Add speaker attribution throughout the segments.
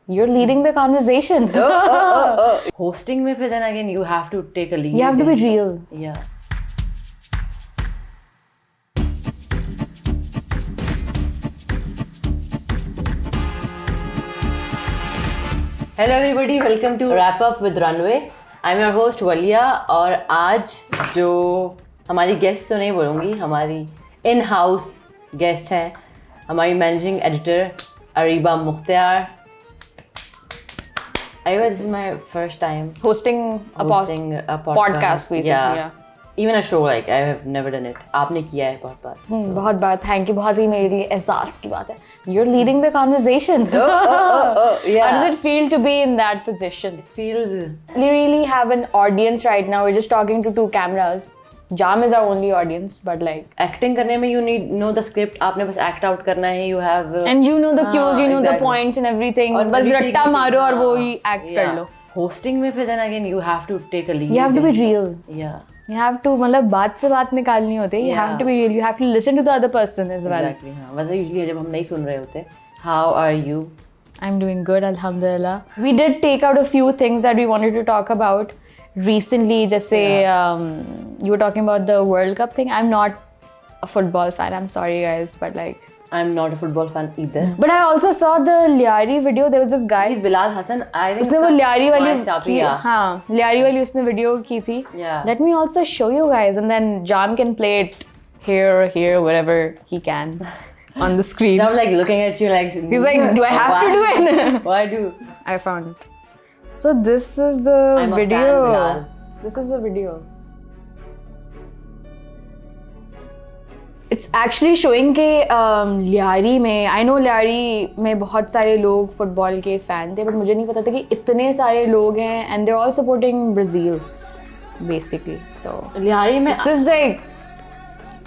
Speaker 1: You're leading the conversation.
Speaker 2: Hosting में फिर then again you have to take a lead.
Speaker 1: You have to be real.
Speaker 2: Yeah. Hello everybody, welcome to Wrap Up with Runway. I'm your host Waliya और आज जो हमारी guest तो नहीं बोलूँगी, हमारी इन हाउस गेस्ट हैं हमारी managing editor Areeba Mukhtiar. Areeba, this is my first time
Speaker 1: Hosting a podcast basically. Yeah.
Speaker 2: Even a show, like I have never done it. आपने किया है बहुत बार.
Speaker 1: बहुत बार. Thank you. बहुत ही मेरे लिए एहसास की बात है. You're leading the conversation.
Speaker 2: Yeah.
Speaker 1: How does it feel to be in that position?
Speaker 2: It feels.
Speaker 1: We really have an audience right now. We're just talking to two cameras. Jam is our only audience, but like
Speaker 2: Acting करने में you need know the script. आपने बस act out करना है. You have.
Speaker 1: And you know the cues, you know the points and everything.
Speaker 2: और
Speaker 1: बस रट्टा मारो और वो ही act कर लो.
Speaker 2: Hosting में फिर then again you have to take a lead.
Speaker 1: You have to be real.
Speaker 2: Yeah.
Speaker 1: You have to मतलब बात से बात निकालनी होती है. You have to be real. You have to listen to the other person as well.
Speaker 2: Exactly. हाँ. वैसे usually जब हम नहीं सुन रहे होते. How are you?
Speaker 1: I'm doing good, alhamdulillah. We did take out a few things that we wanted to talk about recently. Just say you were talking about the World Cup thing. I'm not a football fan. I'm sorry, guys, but like
Speaker 2: I'm not a football fan either.
Speaker 1: But I also saw the Liari video. There was this guy.
Speaker 2: He's Bilal Hassan. I think
Speaker 1: उसने वो लियारी वाली
Speaker 2: की,
Speaker 1: हाँ लियारी वाली उसने video की थी.
Speaker 2: Yeah.
Speaker 1: Let me also show you guys, and then Jam can play it here, wherever he can on the screen.
Speaker 2: I'm like looking at you like.
Speaker 1: He's like, do I have to do it?
Speaker 2: Why do?
Speaker 1: I found it. So this is the
Speaker 2: I'm
Speaker 1: video.
Speaker 2: A fan, Bilal.
Speaker 1: This is the video. It's actually showing कि लियारी में I know Lyari में बहुत सारे लोग football के fan थे, but मुझे नहीं पता था कि इतने सारे लोग हैं and they're all supporting Brazil basically. So
Speaker 2: Lyari में
Speaker 1: this is like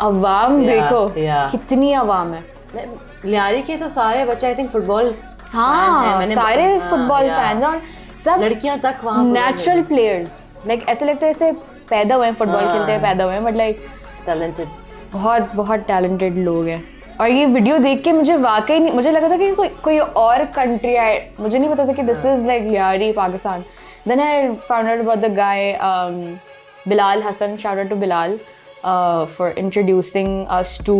Speaker 1: अवाम देखो कितनी अवाम है.
Speaker 2: लियारी के तो सारे बच्चे I think फुटबॉल
Speaker 1: हाँ सारे फुटबॉल फैंस और सब
Speaker 2: लड़कियां तक वहाँ
Speaker 1: नेचुरल प्लेयर्स. लाइक ऐसे लगता है ऐसे पैदा हुए हैं फुटबॉल खेलते हुए पैदा हुए हैं, बट लाइक
Speaker 2: टैलेंटेड
Speaker 1: बहुत टैलेंटेड लोग हैं. और ये वीडियो देख के मुझे वाकई नहीं, मुझे लगा था कि कोई और कंट्री है. मुझे नहीं पता था कि this is like Lyari Pakistan. Then I found out about the guy Bilal Hassan. Shout out to Bilal for introducing us to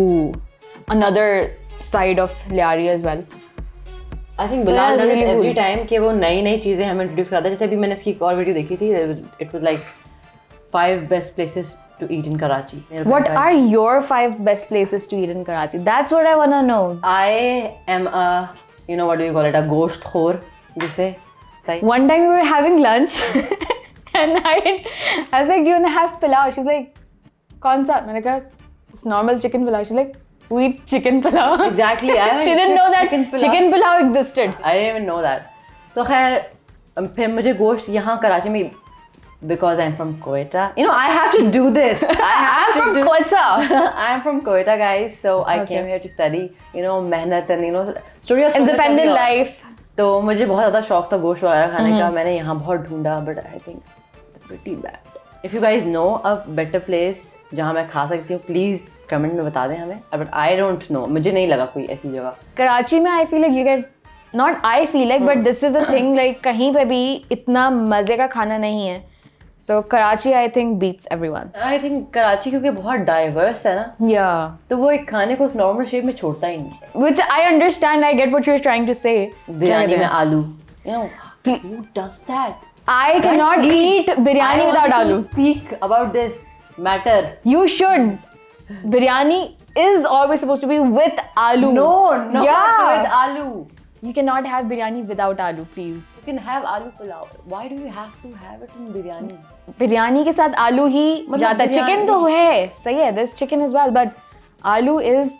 Speaker 1: another side of Lyari as well.
Speaker 2: I think Bilal does it every time कि वो नई चीज़ें हमें इंट्रोड्यूस कराता है. जैसे अभी मैंने उसकी एक और वीडियो देखी थी. It was like 5 best places to eat in Karachi.
Speaker 1: What are your 5 best places to eat in Karachi? That's what I want to know.
Speaker 2: I am a, you know, what do you call it, a gosht khor, जिसे
Speaker 1: One time we were having lunch and I was like, do you want to have pilau? She's like, कौन सा? मैंने कहा, it's normal chicken pilau. She's like, we eat chicken pilau.
Speaker 2: Exactly.
Speaker 1: She didn't know that chicken pilau existed.
Speaker 2: I didn't even know that. तो खैर फिर मुझे गोश्त यहाँ कराची में because I'm from Quetta. You know, I have to do this.
Speaker 1: I'm from Quetta.
Speaker 2: I'm from Quetta, guys. So I came here to study, you know, mehnat and, you know, story of
Speaker 1: independent life.
Speaker 2: तो मुझे बहुत ज़्यादा शौक था गोश्त वगैरह खाने का. मैंने यहाँ बहुत ढूंढा, but I think it's pretty bad. If you guys know a better place जहाँ मैं खा सकती हूँ, please comment में बता दें हमें. But I don't know. मुझे नहीं लगा कोई ऐसी जगह.
Speaker 1: कराची में I feel like you get, not I feel like, but this is a thing, like कहीं पे भी इतना मज़े का खाना नहीं है. So Karachi, I think, beats everyone.
Speaker 2: I think Karachi क्योंकि बहुत diverse है ना.
Speaker 1: Yeah.
Speaker 2: तो वो एक खाने को उस normal shape में छोड़ता ही नहीं.
Speaker 1: Which I understand. I get what you're trying to say.
Speaker 2: Biryani में आलू. You know, who does that?
Speaker 1: I cannot eat biryani without aloo.
Speaker 2: Speak about this matter.
Speaker 1: You should. Biryani is always supposed to be with aloo.
Speaker 2: No, not with aloo.
Speaker 1: You cannot have biryani without aloo, please.
Speaker 2: You can have aloo pulao. Why do you have to have it in biryani?
Speaker 1: Biryani के साथ आलू ही जाता है. Chicken तो है, सही है. There's chicken as well, but आलू is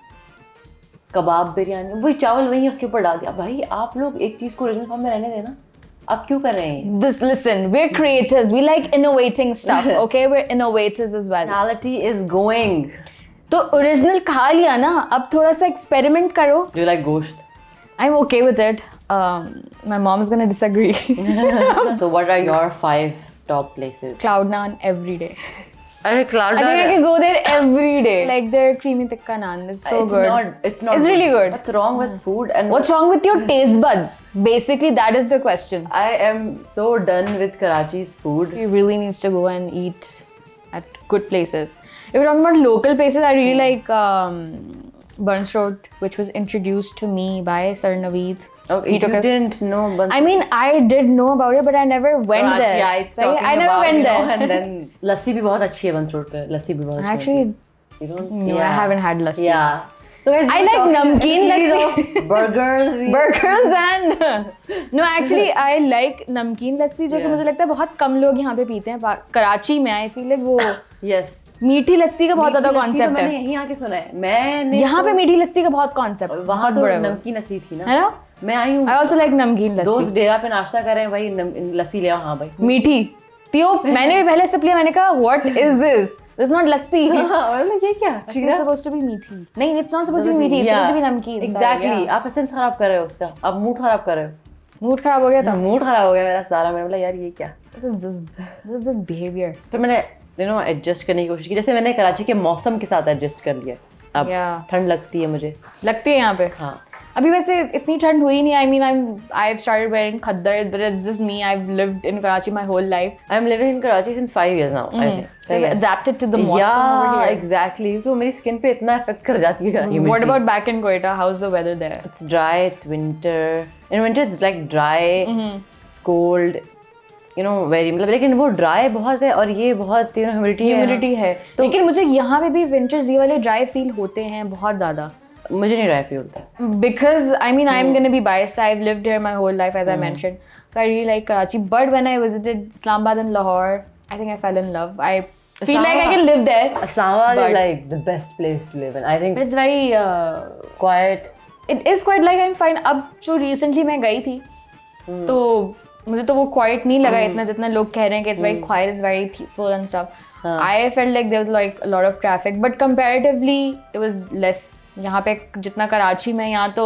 Speaker 2: कबाब बिरयानी. वही चावल वही उसके ऊपर डाल दिया. भाई आप लोग एक चीज को ओरिजिनल फॉर्म में रहने देना. आप क्यों कर रहे हैं?
Speaker 1: Listen, we're creators. We like innovating stuff. Okay, we're innovators as well.
Speaker 2: Personality is going.
Speaker 1: तो ओरिजिनल खा लिया ना, अब थोड़ा सा एक्सपेरिमेंट करो.
Speaker 2: Do you like gosht?
Speaker 1: I'm okay with it. My mom is gonna disagree.
Speaker 2: So what are your 5 top places?
Speaker 1: Cloud9 every day.
Speaker 2: अरे
Speaker 1: I think I can go there every day. Like their creamy tikka naan, it's so good.
Speaker 2: It's not.
Speaker 1: It's really good.
Speaker 2: What's wrong with food? And
Speaker 1: What's wrong with your taste buds? Basically, that is the question.
Speaker 2: I am so done with Karachi's food.
Speaker 1: He really needs to go and eat at good places. If we're talking about local places, I really like Burns Road, which was introduced to me by Sir Naveed.
Speaker 2: Okay,
Speaker 1: He took
Speaker 2: you
Speaker 1: us.
Speaker 2: didn't know. But
Speaker 1: I mean, I did know about it, but I never went
Speaker 2: Karachi,
Speaker 1: there.
Speaker 2: yeah, it's talking
Speaker 1: I never
Speaker 2: about,
Speaker 1: went
Speaker 2: you know,
Speaker 1: there.
Speaker 2: and then लस्सी भी बहुत अच्छी है बंस road पे. लस्सी भी बहुत अच्छी
Speaker 1: Actually,
Speaker 2: है. You don't.
Speaker 1: no, I haven't had lassi.
Speaker 2: Yeah. So guys,
Speaker 1: I
Speaker 2: we're
Speaker 1: like
Speaker 2: talking
Speaker 1: namkeen
Speaker 2: a series
Speaker 1: lassi.
Speaker 2: of burgers.
Speaker 1: Burgers and no, actually, I like namkeen lassi, जो कि मुझे लगता है बहुत कम लोग यहाँ पे पीते हैं. कराची में I feel like वो
Speaker 2: Yes.
Speaker 1: मीठी लस्सी का बहुत ज्यादा कॉन्सेप्ट
Speaker 2: मैंने
Speaker 1: है.
Speaker 2: यहीं आके सुना है. मैंने
Speaker 1: यहाँ पे मीठी लस्सी का बहुत कॉन्सेप्ट
Speaker 2: वहाँ
Speaker 1: बहुत
Speaker 2: तो
Speaker 1: बड़ा है.
Speaker 2: नमकीन लस्सी थी ना.
Speaker 1: है ना?
Speaker 2: मैं आई हूँ.
Speaker 1: I also like नमकीन
Speaker 2: दोस्त
Speaker 1: लस्सी.
Speaker 2: डेरा पे नाश्ता कर रहे हैं भाई. लस्सी ले आओ. हाँ भाई.
Speaker 1: मीठी पियो. मैंने भी पहले सिप लिया. मैंने कहा what is this? This is not लस्सी.
Speaker 2: ये क्या?
Speaker 1: It's supposed to be मीठी. नहीं, it's not supposed to be मीठी. It's supposed to be नमकीन.
Speaker 2: Exactly. आप एसेंस खराब कर रहे हो उसका. आप मूड खराब कर रहे हो.
Speaker 1: मूड खराब हो गया था.
Speaker 2: मूड खराब हो गया मेरा सारा. मैंने बोला यार ये क्या.
Speaker 1: What is this behavior?
Speaker 2: तो मैंने एडजस्ट करने की कोशिश की. जैसे मैंने कराची के मौसम के साथ एडजस्ट कर लिया. अब ठंड लगती है मुझे.
Speaker 1: लगती है यहाँ पे.
Speaker 2: हाँ.
Speaker 1: अभी वैसे इतनी ठंड हुई नहीं. I mean, I've started wearing khaddar, but it's just me. I've lived in Karachi my whole life.
Speaker 2: I'm living in Karachi since 5 years now. I think.
Speaker 1: So I've adapted to the मौसम over
Speaker 2: Yeah,
Speaker 1: here.
Speaker 2: exactly. क्योंकि वो मेरी skin पे इतना effect कर जाती है.
Speaker 1: What about back in Quetta? How's the weather there?
Speaker 2: It's dry. It's winter. In winter it's like dry. It's cold. You know, very मतलब लेकिन वो ड्राई बहुत है और ये बहुत ह्यूमिडिटी
Speaker 1: है. लेकिन मुझे यहाँ पे भी विंटर्स ये वाले ड्राई फील होते हैं बहुत ज़्यादा.
Speaker 2: मुझे नहीं ड्राई फील होता है.
Speaker 1: Because I mean, I'm gonna be biased. I've lived here my whole life, as I mentioned. So I really like Karachi. But when I visited Islamabad and Lahore, I think I fell in love. I feel like I can live there.
Speaker 2: Islamabad is like the best place to live in. I think
Speaker 1: It's very
Speaker 2: quiet.
Speaker 1: It is quite like I'm fine. अब जो recently मैं गई थी, तो मुझे तो वो quiet नहीं लगा इतना जितना लोग कह रहे हैं कि it's very quiet, it's very peaceful and stuff. I felt like there was like a lot of traffic, but comparatively it was less. यहाँ पे जितना कराची में, यहाँ तो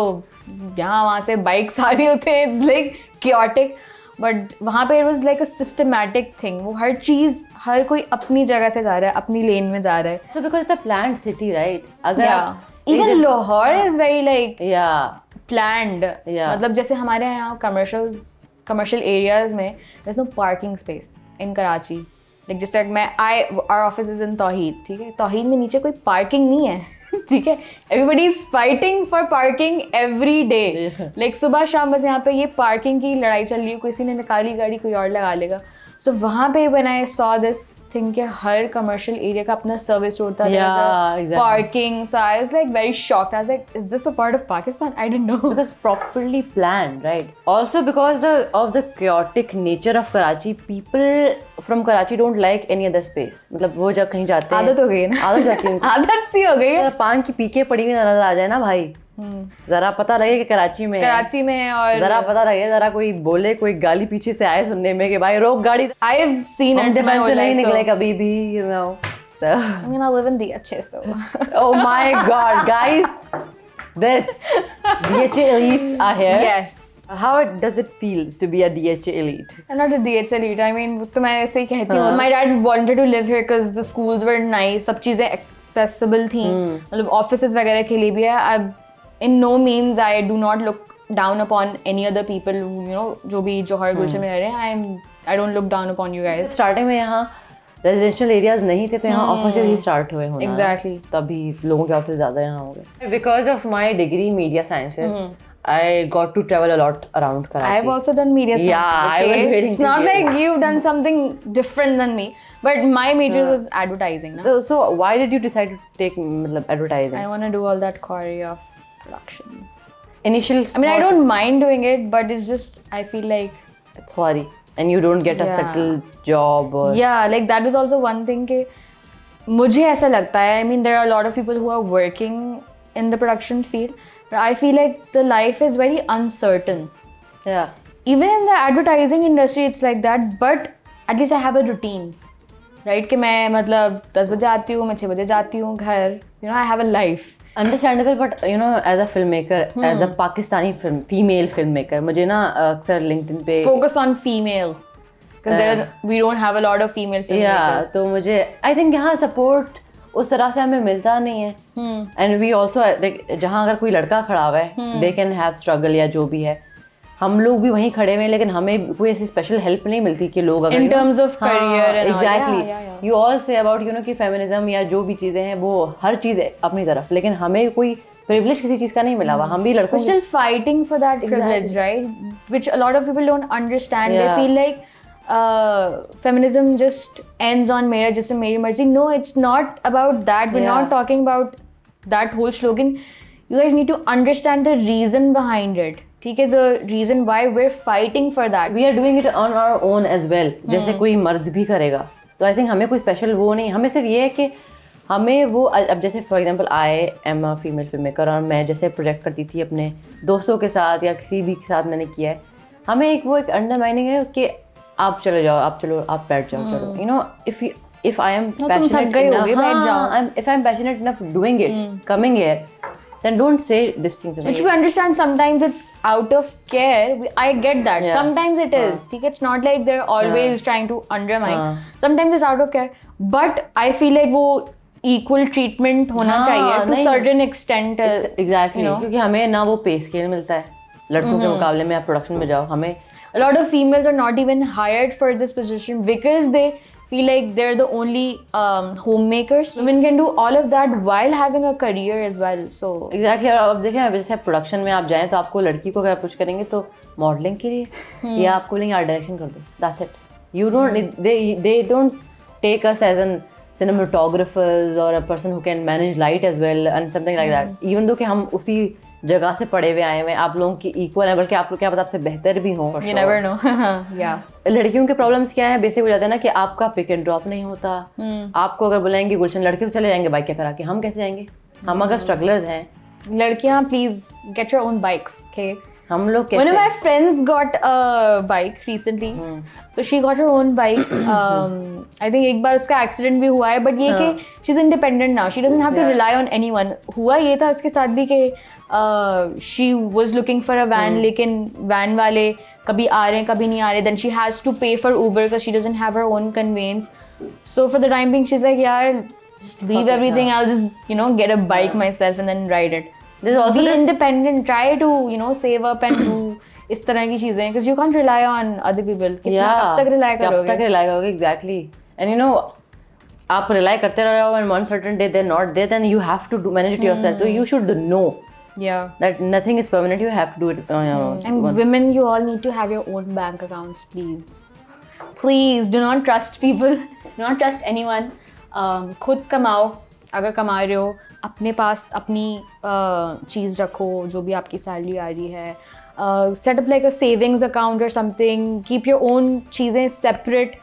Speaker 1: यहाँ वहाँ से बाइक्स आ रही होते हैं. It's like chaotic. But वहाँ पे it was like a systematic thing. वो हर चीज़ हर कोई अपनी जगह से जा रहा है, अपनी लेन में जा रहा है.
Speaker 2: So because it's a planned city, right? अगर
Speaker 1: Even Lahore is very like planned.
Speaker 2: मतलब
Speaker 1: जैसे हमारे यहाँ commercial areas में there's no parking space in Karachi. Like जैसे our office is in Tawheed, ठीक है? Tawheed में नीचे कोई parking नहीं है. ठीक है. Everybody is fighting for parking every day. Like सुबह शाम बस यहाँ पे ये parking की लड़ाई चल रही है. किसी ने निकाली गाड़ी कोई और लगा लेगा. So वहाँ पे when I saw this thing कि हर commercial area का अपना service road था,
Speaker 2: exactly.
Speaker 1: parking, so I was like very shocked. I was like, is this a part of Pakistan? I didn't know.
Speaker 2: Because properly planned, right? Also because of the chaotic nature of Karachi, people from Karachi don't like any other space. मतलब वो जब कहीं जाते हैं
Speaker 1: आदत हो गई है ना.
Speaker 2: आदत जाती है.
Speaker 1: आदत सी हो गई है.
Speaker 2: पान की पीके पड़ी हुई नजर आ जाए ना भाई. जरा पता लगे कि कराची में
Speaker 1: है और
Speaker 2: जरा पता लगे, जरा कोई बोले, कोई गाली पीछे से आए सुनने में कि भाई रोक गाड़ी.
Speaker 1: I've seen it in my whole
Speaker 2: नहीं
Speaker 1: life.
Speaker 2: निकले कभी भी, you know. So.
Speaker 1: I mean, I live in DHA, so.
Speaker 2: Oh my God, guys, this DHA elites are here.
Speaker 1: Yes.
Speaker 2: How does it feel to be a DHA elite?
Speaker 1: I'm not a DHA elite. I mean, तो मैं ऐसे ही कहती हूँ. My dad wanted to live here because the schools were nice. सब चीजें accessible थी. मतलब offices वगैरह के लिए भी है. अब in no means I do not look down upon any other people who, you know, जो भी जौहर गुलशन में रह रहे हैं. I don't look down upon you guys.
Speaker 2: Starting में यहाँ residential areas नहीं थे, तो यहाँ offices ही start हुए होना.
Speaker 1: Exactly.
Speaker 2: तभी लोगों के offices ज़्यादा यहाँ हो गए. Because of my degree media sciences, I got to travel a lot around Karachi.
Speaker 1: I've also done media science.
Speaker 2: Yeah, I was waiting.
Speaker 1: It's not like you've done something different than me, but my major was advertising. Na?
Speaker 2: So why did you decide to take advertising?
Speaker 1: I want to do all that choreo of production.
Speaker 2: Initial.
Speaker 1: I mean, I don't mind doing it, but it's just I feel like
Speaker 2: it's worry, and you don't get a settled job. Or
Speaker 1: yeah, like that was also one thing कि मुझे ऐसा लगता है. I mean, there are a lot of people who are working in the production field, but I feel like the life is very uncertain.
Speaker 2: Yeah.
Speaker 1: Even in the advertising industry, it's like that. But at least I have a routine, right? कि मैं मतलब 10 बजे आती हूँ, मैं 6 बजे जाती हूँ घर. You know, I have a life.
Speaker 2: Understandable, but you know, as a filmmaker, as a Pakistani female filmmaker, मुझे ना अक्सर LinkedIn पे
Speaker 1: focus on female. because then we don't have a lot of female filmmakers.
Speaker 2: तो मुझे I think यहाँ support उस तरह से हमें मिलता नहीं है. And we also जहाँ अगर कोई लड़का खड़ा हुआ है, they can have struggle या जो भी है, हम लोग भी वहीं खड़े हुए हैं, लेकिन हमें कोई ऐसी स्पेशल हेल्प नहीं मिलती कि लोग अगर
Speaker 1: in terms of career and all.
Speaker 2: Exactly you all say about कि फेमिनिज्म या जो भी चीज़ें हैं वो हर चीज़ है अपनी तरफ, लेकिन हमें कोई प्रिविलेज किसी चीज़ का नहीं मिला हुआ. हम भी लड़कों
Speaker 1: We're still fighting for that privilege, right? Which a lot of people don't understand. They feel like feminism just ends on mera jisse meri marzi. No, it's not about that. We're not talking about that whole slogan. You guys need to understand the reason behind it. ठीक है, the reason why we're fighting for that.
Speaker 2: We are doing it on our own as well. जैसे कोई मर्द भी करेगा, तो I think हमें कोई स्पेशल वो नहीं, हमें सिर्फ ये है कि हमें वो अब जैसे for example I am a female film maker और मैं जैसे प्रोजेक्ट करती थी अपने दोस्तों के साथ या किसी भी के साथ मैंने किया है, हमें एक अंडरमाइंडिंग है कि आप चले जाओ, आप बैठ जाओ, चलो you know if I am passionate enough, if I'm passionate enough doing it, coming here, then don't say this thing to me.
Speaker 1: Which we understand sometimes it's out of care. I get that. Sometimes it is. It's not like they're always trying to undermine. Sometimes it's out of care. But I feel like वो equal treatment होना चाहिए to certain extent.
Speaker 2: Exactly. क्योंकि हमें ना वो pay scale मिलता है लड़कों के मुकाबले में. आप प्रोडक्शन में जाओ, हमें
Speaker 1: a lot of females are not even hired for this position because they feel like they're the only homemakers. Women can do all of that while having a career as well. So
Speaker 2: exactly. और अब देखें जैसे production में आप जाएं तो आपको लड़की को अगर पुश करेंगे तो मॉडलिंग के लिए या आपको बोलेंगे आर्ट डायरेक्शन कर दो. That's it. You don't they don't take us as an cinematographers or a person who can manage light as well and something like that. Even though कि हम उसी जगह से पढ़े हुए आए हैं, आप लोगों की इक्वल है, बल्कि आप लोग क्या पता आपसे बेहतर भी हों.
Speaker 1: You never know. Yeah.
Speaker 2: लड़कियों के प्रॉब्लम्स क्या है, बेसिक हो जाता है ना कि आपका पिक एंड ड्रॉप नहीं होता. आपको अगर बुलाएंगे गुलशन लड़के तो चले जाएंगे बाइक क्या करा के, हम कैसे जाएंगे? हम अगर स्ट्रगलर्स हैं.
Speaker 1: लड़कियां please get your own bikes. Okay.
Speaker 2: हम लोग कैसे?
Speaker 1: One of my friends got a bike recently. So she got her own bike. I think एक बार उसका एक्सीडेंट भी हुआ है, but ये कि she's independent now. She doesn't have to rely on anyone. हुआ ये था उसके साथ भी कि she was looking for a van, लेकिन van वाले कभी आ रहे हैं कभी नहीं आ रहे. Then she has to pay for Uber because she doesn't have her own conveyance. So for the time being, she's like, यार, just leave everything. I'll just get a bike myself and then ride it. Be independent. Try to save up and do इस तरह की चीजें, because you can't rely on other people. कब तक rely करोगे?
Speaker 2: Exactly. And आप rely करते रहो and one certain day they're not there, then you have to manage it yourself. So you should know that nothing is permanent. You have to do it on your own.
Speaker 1: And women, you all need to have your own bank accounts, please. Please do not trust people. Do not trust anyone. खुद कमाओ. अगर कमा रहे हो, अपने पास अपनी चीज़ रखो, जो भी आपकी सैलरी आ रही है. Set up like a savings account or something. Keep your own चीज़ें separate.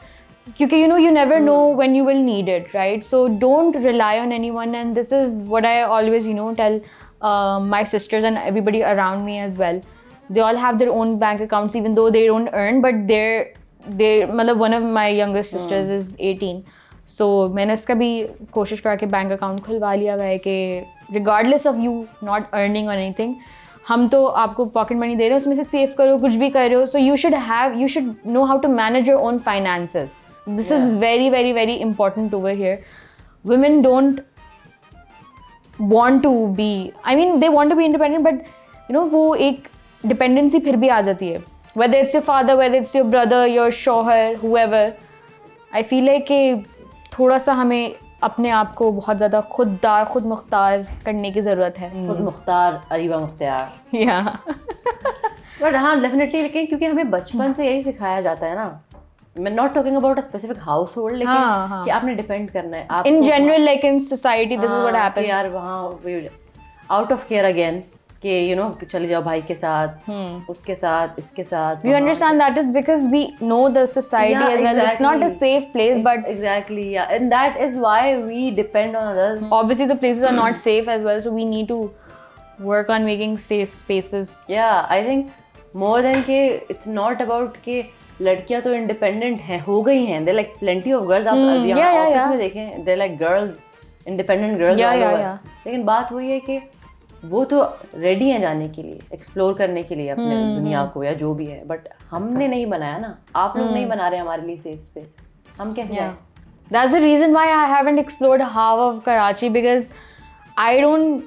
Speaker 1: क्योंकि you never know when you will need it, right? So don't rely on anyone. And this is what I always tell my sisters and everybody around me as well. They all have their own bank accounts, even though they don't earn. But मतलब one of my youngest sisters is 18. So मैंने उसका भी कोशिश करा कि bank account खुलवा लिया हुआ है कि regardless of you not earning or anything, हम तो आपको पॉकेट मनी दे रहे हैं, उसमें से सेव करो, कुछ भी कर रहे हो. So you should know how to manage your own finances. This is very, very, very important over here. Women don't want to be, they want to be independent, but वो एक dependency फिर भी आ जाती है. Whether it's your father, whether it's your brother, your शौहर, whoever. I feel like कि थोड़ा सा हमें अपने आप को बहुत ज़्यादा खुद मुख्तार करने की ज़रूरत है.
Speaker 2: खुद मुख्तार, अरीबा मुख्तार.
Speaker 1: बट
Speaker 2: हाँ डेफिनेटली, लेकिन क्योंकि हमें बचपन से यही सिखाया जाता है ना. मैं not talking about a specific house hold, लेकिन कि आपने डिपेंड करना है.
Speaker 1: In general like in society this is what happens.
Speaker 2: यार वहाँ आउट ऑफ केयर अगेन कि चले जाओ भाई के साथ, उसके साथ, इसके साथ.
Speaker 1: We understand that is because we know the society as well. It's not a safe place, but
Speaker 2: exactly, and that is why we depend on others.
Speaker 1: Obviously, the places are not safe as well, so we need to work on making safe spaces.
Speaker 2: I think more than कि it's not about कि लड़कियां तो independent हैं, हो गई हैं. They're like plenty of girls. आप office में देखें, they're like girls, independent girls. लेकिन बात हुई है कि वो तो रेडी हैं जाने के लिए, एक्सप्लोर करने के लिए अपने दुनिया को या जो भी है, बट हमने नहीं बनाया ना, आप लोग नहीं बना रहे हमारे लिए सेफ स्पेस, हम कैसे जाएं?
Speaker 1: That's the reason why I haven't explored half of Karachi, because I don't,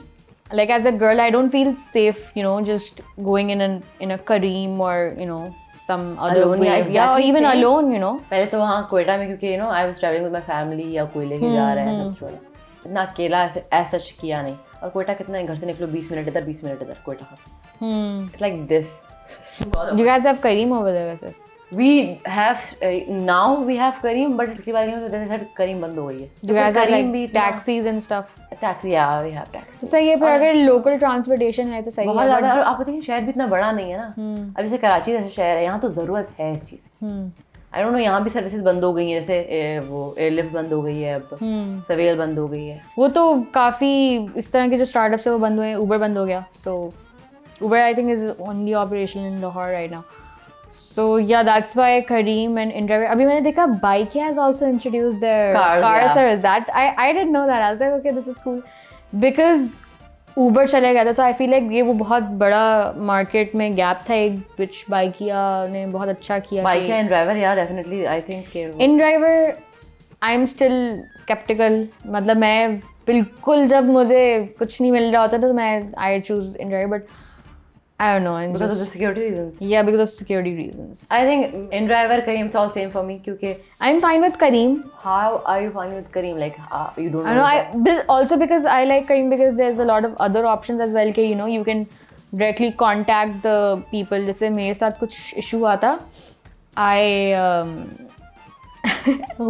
Speaker 1: like, as a girl, I don't feel safe, you know, just going in a Kareem or, you know, some other
Speaker 2: Alone,
Speaker 1: way.
Speaker 2: yeah,
Speaker 1: Yeah, or
Speaker 2: exactly
Speaker 1: even
Speaker 2: same.
Speaker 1: alone, you know.
Speaker 2: पहले तो वहाँ कोयटा में, क्योंकि you know I was traveling with my family या कोई लेके जा रहा है, सब छोड़ा, इतना अकेला ऐसा सच किया नहीं। और कोयटा कितना है, घर से निकलो 20 मिनट इधर 20 मिनट इधर, Quetta it's like this.
Speaker 1: Do you guys have Kareem over there, वैसे?
Speaker 2: We have now we have Kareem, but पिछली बार गए तो said Kareem बंद हो गई है।
Speaker 1: Do you guys have
Speaker 2: Kareem
Speaker 1: like taxis and stuff?
Speaker 2: Taxi, yeah, we have taxi.
Speaker 1: तो सही है, पर अगर local transportation है तो सही है।
Speaker 2: बहुत ज़्यादा, और आप बताइए शहर भी इतना बड़ा नहीं है ना। अब जैसे कराची जैसे शहर है, यहाँ तो ज़रूरत है इस चीज़ की। I don't know, यहाँ भी सर्विसेज बंद हो गई हैं, जैसे वो एयरलिफ्ट बंद हो गई है, अब सवेल बंद हो गई है।
Speaker 1: वो तो काफ़ी इस तरह के जो स्टार्टअप्स है वो बंद हुए हैं, उबर बंद हो गया, so Uber I think is only operation in Lahore right now. So yeah, that's why Kareem and InDriver. अभी मैंने देखा Bike has also introduced their car service. That I didn't know that. I was like, okay, this is cool, because Uber चले गया था, तो I feel like ये वो बहुत बड़ा मार्केट में गैप था एक, which Bikeया ने बहुत अच्छा किया।
Speaker 2: Bikeya and Driver, yeah, definitely, I think.
Speaker 1: InDriver, I'm still skeptical. मतलब मैं बिल्कुल, जब मुझे कुछ नहीं मिल रहा होता तो मैं I choose InDriver, but I don't know.
Speaker 2: Because of the security reasons.
Speaker 1: Yeah, because of security reasons.
Speaker 2: I think InDriver, Kareem, it's all same for me. क्योंकि
Speaker 1: I'm fine with Kareem.
Speaker 2: How are you fine with Kareem? Like you don't know.
Speaker 1: I know. Also because I like Kareem because there's a lot of other options as well. कि you know you can directly contact the people. जैसे मेरे साथ कुछ issue हुआ था.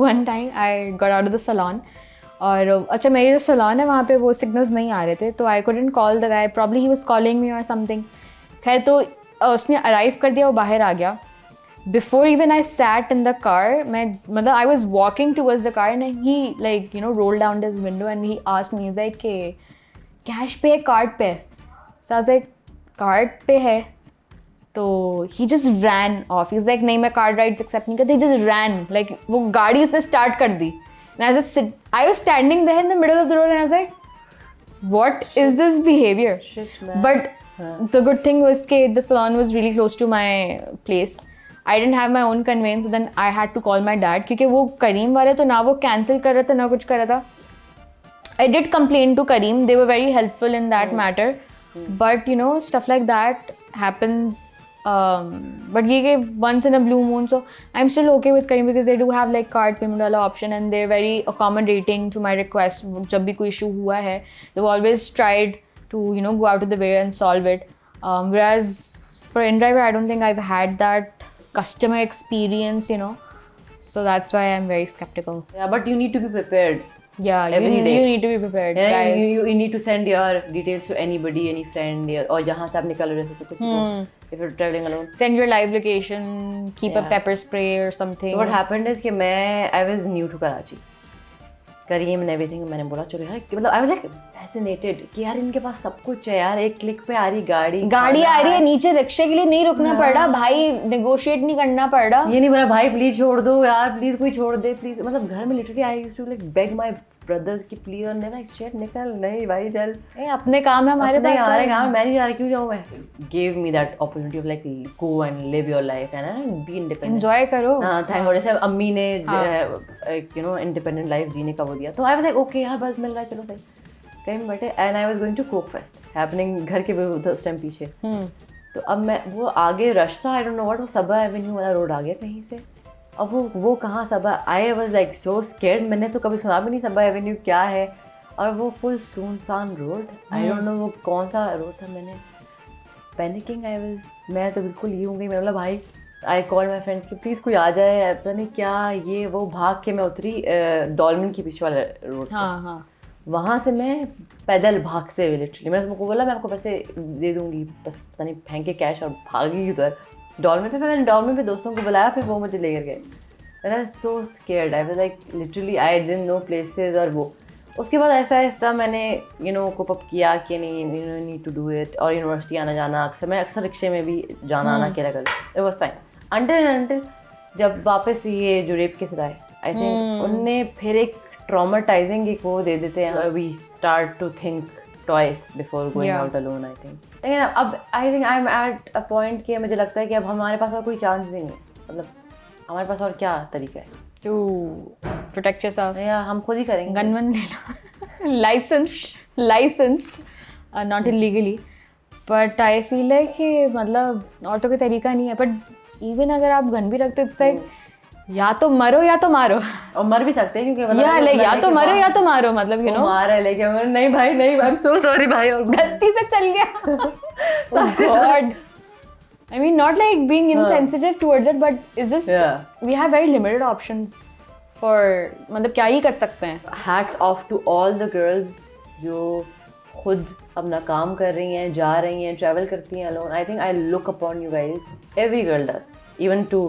Speaker 1: One time I got out of the salon. और अच्छा, मेरी जो salon है वहाँ पे वो signals नहीं आ रहे थे, तो I couldn't call the guy. Probably he was calling me or something. खैर तो उसने अराइव कर दिया, वो बाहर आ गया। Before even I sat in the car, मैं मतलब I was walking towards the car and he like you know roll down this window and he asked me like के कैश पे है कार्ड पे? So I was like card पे है, तो he just ran off. Is like नहीं, मैं card rides accept नहीं करती। जस्ट रैन, लाइक वो गाड़ी उसने स्टार्ट कर दी। I was standing there in the middle of the road and I was like what is this behaviour? But the good thing was that the salon was really close to my place. I didn't have my own conveyance, so then I had to call my dad, क्योंकि वो Kareem वाले तो ना वो cancel कर रहा था ना कुछ कर रहा था। I did complain to Kareem. They were very helpful in that matter. But you know, stuff like that happens. But ये once in a blue moon, so I'm still okay with Kareem because they do have like card payment वाला option and they're very accommodating to my request. जब भी कोई issue हुआ है, they've always tried to you know go out of the way and solve it. Whereas for InDriver, I don't think I've had that customer experience, you know. So that's why I'm very skeptical.
Speaker 2: Yeah, but you need to be prepared.
Speaker 1: Yeah,
Speaker 2: every day.
Speaker 1: You need to be prepared,
Speaker 2: yeah,
Speaker 1: guys.
Speaker 2: You need to send your details to anybody, any friend, or जहाँ से आप निकल रहे हो किसी को. If you're traveling alone.
Speaker 1: Send your live location. Keep a pepper spray or something.
Speaker 2: So what happened is कि I was new to Karachi. Kareem and everything, मैंने बोला चलो यार, मतलब I was like fascinated कि यार इनके पास सब कुछ है यार, एक क्लिक पे आ रही गाड़ी
Speaker 1: आ रही है, नीचे रिक्शे के लिए नहीं रुकना पड़ रहा भाई, नेगोशिएट नहीं करना पड़ रहा।
Speaker 2: ये नहीं बोला भाई प्लीज छोड़ दो यार, प्लीज कोई छोड़ दे प्लीज। मतलब घर में literally I used to like beg my brothers की प्लीज, और दे लाइक शिट निकल, नहीं भाई चल,
Speaker 1: अपने काम है हमारे पास,
Speaker 2: हमारे काम, मैं नहीं जा रही, क्यों जाऊँ मैं। Give me that opportunity of like go and live your life and be independent,
Speaker 1: enjoy करो।
Speaker 2: हाँ, थैंक गॉड। जैसे अम्मी ने यू नो इंडिपेंडेंट लाइफ जीने का वो दिया, तो आई वाज लाइक ओके यार बस मिल रहा है, चलो भाई कहीं बैठे। And I was going to Coke Fest happening घर के उस टाइम पीछे। तो अब मैं वो आगे रश था, आई डोंट नो व्हाट, वो सबा एवेन्यू वाला रोड आ गया कहीं से। अब वो कहाँ Saba, I was like so scared, मैंने तो कभी सुना भी नहीं सबा एवेन्यू क्या है, और वो फुल सुनसान रोड, आई डोंट नो वो कौन सा रोड था। मैंने पैनिकिंग, मैं तो बिल्कुल ये हूँ गई, मैं बोला भाई, आई कॉल माई फ्रेंड कि प्लीज़ कोई आ जाए, पता नहीं क्या ये वो। भाग के मैं उतरी डॉल्मिन के पीछे वाला रोड। हाँ। वहाँ से मैं पैदल भागते हुए लिटरली, मैंने उनको बोला मैं आपको पैसे दे दूँगी, बस पता नहीं फेंक के कैश, और भागी उधर डॉल्मिन पे। मैंने डॉल्मिन पे दोस्तों को बुलाया, फिर वो मुझे लेकर गए। And I was so scared, I was like literally I didn't know places. और वो उसके बाद ऐसा मैंने यू नो कोप अप किया कि नहीं, you know need to do it. और यूनिवर्सिटी आना जाना, अक्सर रिक्शे में भी जाना आना अकेला कर, इट वाज फाइन अंटिल जब वापस ये जो रेप केस आए, आई थिंक उनने फिर एक ट्रॉमाटाइजिंग एक वो दे देते हैं। We start to think twice before going
Speaker 1: Yeah.
Speaker 2: out alone, I think. लेकिन अब I think I'm at a point कि मुझे लगता है कि अब हमारे पास और कोई चांस भी नहीं है, मतलब हमारे पास और क्या तरीका है
Speaker 1: To protect yourself.
Speaker 2: या हम खुद ही करेंगे.
Speaker 1: गन वन ले लो. licensed, not illegally. But I feel like कि मतलब और तो कोई तरीका नहीं है. But even अगर आप गन भी रखते it's like या तो मरो या तो मारो.
Speaker 2: और मर भी सकते हैं क्योंकि
Speaker 1: या like या तो मरो या तो मारो, मतलब you know.
Speaker 2: मार है लेके नहीं भाई नहीं, I'm so sorry भाई, और
Speaker 1: गलती से चल गया. Oh God. I mean, not like being insensitive towards it, but it's just we have very limited options for मतलब क्या ही कर सकते हैं.
Speaker 2: Hats off to all the girls जो खुद अपना काम कर रही हैं, जा रही हैं, travel करती हैं alone. I think I look upon you guys. Every girl does. Even to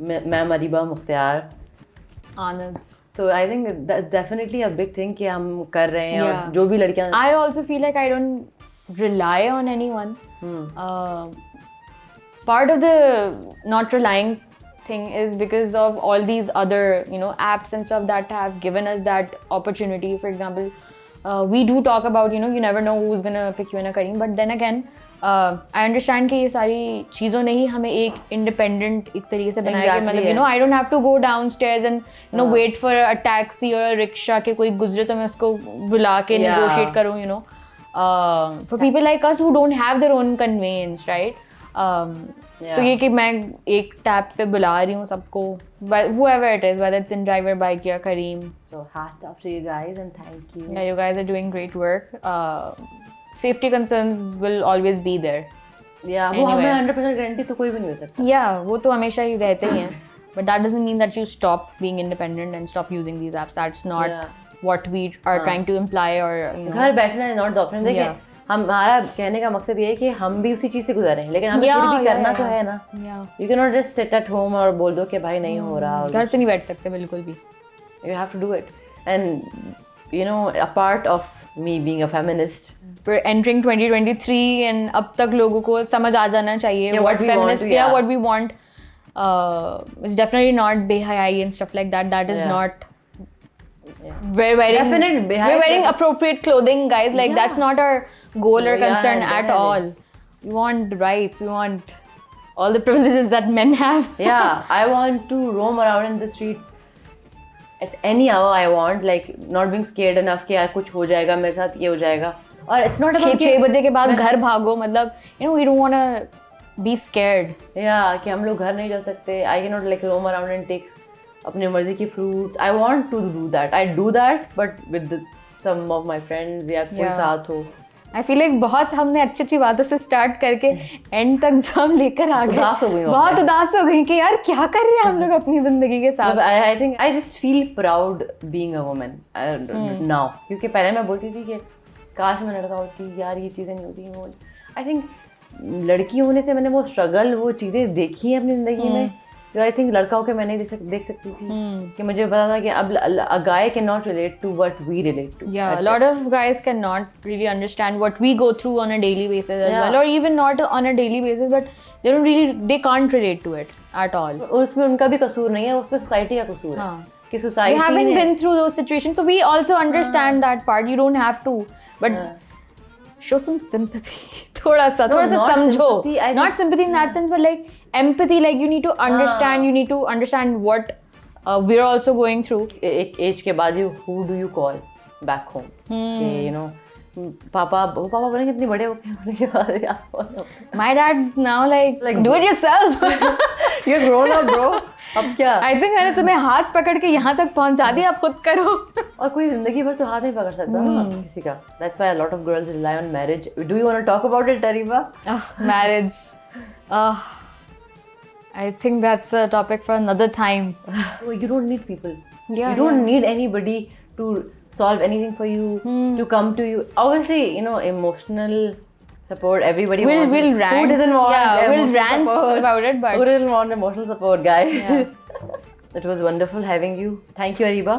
Speaker 2: ma'am Areeba Mukhtiar.
Speaker 1: Anand's.
Speaker 2: So I think that's definitely a big thing कि हम कर रहे हैं और जो भी लड़कियां.
Speaker 1: I also feel like I don't rely on anyone. Part of the not relying thing is because of all these other, you know, apps and stuff that have given us that opportunity. For example, we do talk about, you know, you never know who's gonna pick you in a career. But then again, I understand कि ये सारी चीज़ों ने ही हमें एक independent एक तरीके से बनाया कि मतलब, you know, I don't have to go downstairs and, you know, wait for a taxi or a rickshaw कि कोई गुजरे तो मैं उसको बुला के negotiate करूँ, you know. For people like us who don't have their own conveyance, right? तो ये कि मैं एक टैप पे बुला रही हूँ सबको, whoever it is, whether it's in driver, bike या करीम.
Speaker 2: So hats off to you guys and thank you.
Speaker 1: Yeah, you guys are doing great work. Safety concerns will always be there.
Speaker 2: Yeah, वो हमें 100% guarantee तो कोई भी नहीं दे सकता.
Speaker 1: Yeah, वो तो हमेशा ही रहते ही हैं. But that doesn't mean that you stop being independent and stop using these apps. That's not what we are trying to imply or, you know.
Speaker 2: घर बैठना is not the option. देखिए हमारा कहने का मकसद ये है कि हम भी उसी चीज़ से गुजर रहे हैं, लेकिन हमें फिर भी करना तो है ना. You cannot just sit at home और बोल दो कि भाई नहीं हो रहा.
Speaker 1: घर तो नहीं बैठ सकते बिल्कुल भी.
Speaker 2: You have to do it. And you know, a part of me being a feminist,
Speaker 1: we're entering 2023 and अब तक लोगों को समझ आ जाना चाहिए what feminist, what we want. It's definitely not behayai and stuff like that. That is not. We're wearing appropriate clothing, guys. Like that's not our goal or concern at all. We want rights. We want all the privileges that men have.
Speaker 2: Yeah, I want to roam around in the streets at any hour I want, like not being scared enough कि यार कुछ हो जाएगा मेरे साथ, ये हो जाएगा. और it's not about
Speaker 1: 6 बजे के बाद घर भागो, मतलब you know we don't want to be scared.
Speaker 2: Yeah, कि हम लोग घर नहीं जा सकते. I cannot like roam around and take अपनी मर्जी की fruits. I want to do that. I do that, but with some of my friends या कोई साथ हो.
Speaker 1: I feel like बहुत हमने अच्छी बातों से स्टार्ट करके एंड तक जो हम लेकर आ गए, बहुत उदास हो गई कि यार क्या कर रहे हैं हम लोग अपनी जिंदगी के साथ.
Speaker 2: I think I just feel proud being a woman now. क्योंकि पहले मैं बोलती थी कि काश मैं लड़का होती, यार ये चीज़ें नहीं होती. I think लड़की होने से मैंने वो स्ट्रगल, वो चीज़ें देखी हैं अपनी ज़िंदगी में जो आई थिंक लड़का होकर मैं नहीं देख सकती थी. कि मुझे पता था कि अब a guy cannot relate to what we relate to.
Speaker 1: Yeah, a lot of guys cannot really understand what we go through on a daily basis as well, or even not on a daily basis, but they can't relate to it at all.
Speaker 2: उसमें उनका भी कसूर नहीं है, उसमें society का कसूर है कि society
Speaker 1: we haven't been through those situations, so we also understand that part. You don't have to, but show some sympathy. थोड़ा सा समझो. Not sympathy in that sense, but like empathy. Like you need to understand. You need to understand what we're also going through.
Speaker 2: एक as के बाद who do you call back home? You know, पापा बोले कितनी बड़े होने के बाद.
Speaker 1: My dad's now like do it yourself.
Speaker 2: You're grown up, bro. अब क्या?
Speaker 1: I think मैंने तुम्हें हाथ पकड़ के यहाँ तक पहुँचा दिया, आप खुद करो.
Speaker 2: और कोई जिंदगी भर तो हाथ नहीं पकड़ सकता ना किसी का. That's why a lot of girls rely on marriage. Do you want to talk about it, Areeba?
Speaker 1: Marriage. I think that's a topic for another time.
Speaker 2: You don't need people.
Speaker 1: You
Speaker 2: don't need anybody to solve anything for you, to come to you. Obviously, you know, emotional support, everybody wants.
Speaker 1: We'll rant.
Speaker 2: Who doesn't want
Speaker 1: we'll rant about it, but
Speaker 2: who doesn't want emotional support, guys? It was wonderful having you. Thank you, Areeba,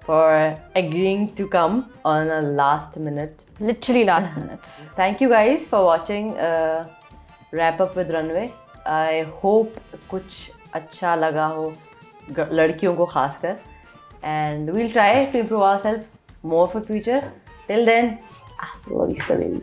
Speaker 2: for agreeing to come on a last minute.
Speaker 1: Literally last minute.
Speaker 2: Thank you guys for watching Wrap Up with Runway. I hope कुछ अच्छा लगा हो लड़कियों को खासकर, and we'll try to improve ourselves more for future. Till then, Hasta la vista, baby.